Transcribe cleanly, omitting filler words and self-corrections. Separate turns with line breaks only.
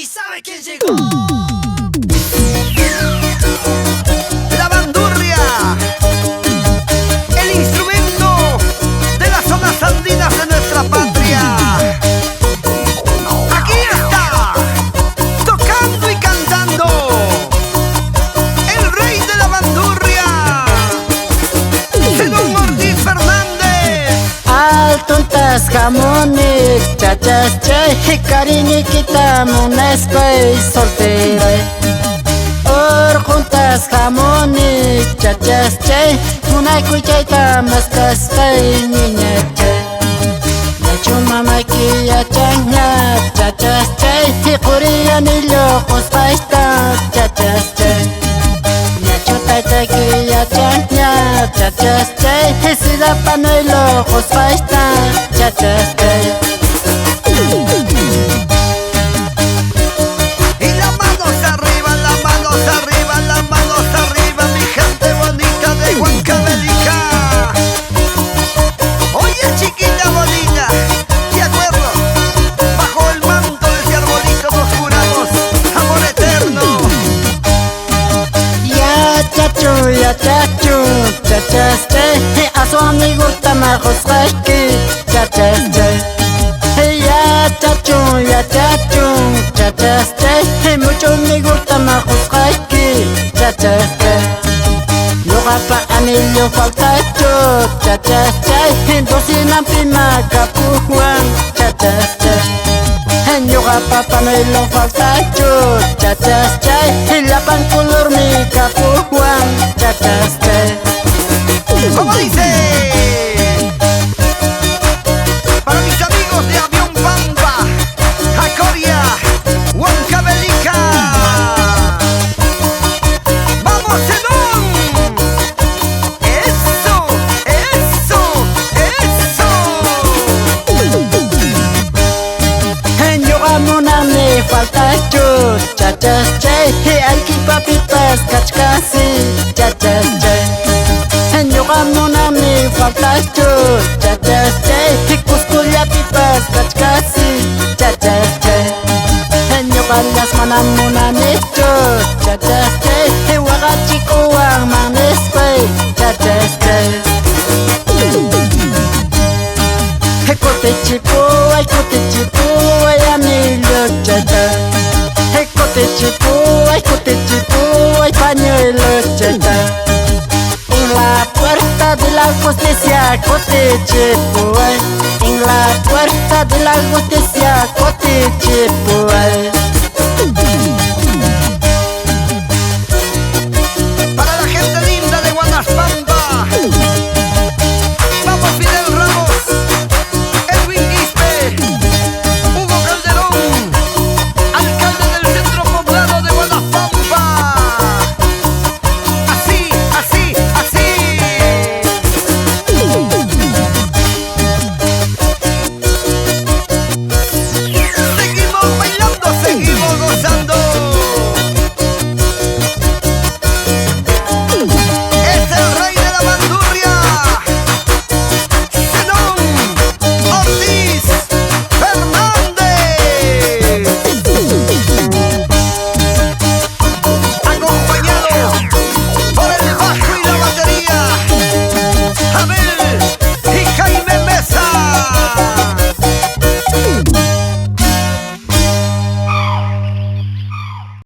¿Y sabe quién llegó? La bandurria, el instrumento de las zonas andinas de nuestra patria. Aquí está, tocando y cantando, el rey de la bandurria, Zenón Ortiz Fernández.
Altuntas jamones, chachas chay, cariño quitamos una space soltera. Juntas jamones, chachas chay, una cuchaita más castay, niña chay. Nacho mamá que ya chanya, chachas chay, juriya ni locos paista, chachas chay. Nacho taita que ya chanya, chachas chay, si da pano y locos paista, chachas chay. Ya chachu, chachas chay, a su amigo tamajos rashki, chachas chay. Ya chachu, chachas chay, mucho amigo tamajos rashki, chachas chay. Luego pa anillo faltacho, chachas chay, docina prima capujuan, chachas chay. Luego pa panelo faltacho, chachas chay, la pan color mi capujuan, chachas chay.
¿Cómo dice? Para mis amigos de Avión Pampa, Jacoria, Huancavelica. ¡Vamos, Zenón! ¡Eso! ¡Eso! ¡Eso!
Yo amo una me falta yo, chachas chay, aquí papitas cachcasi, chachas chay. Yo amo una me falta yo, chachas chay, cusculia pipas cachcasi, chachas chay. Yo balas manamuna necho, chachas chay, wagachico wang manespe, chachas chay. Kote chipo, ay anillo chata. Kote chipo, ay pañuelo chata. En la puerta de la justicia, kote chipo, en la puerta de la justicia, kote chipo.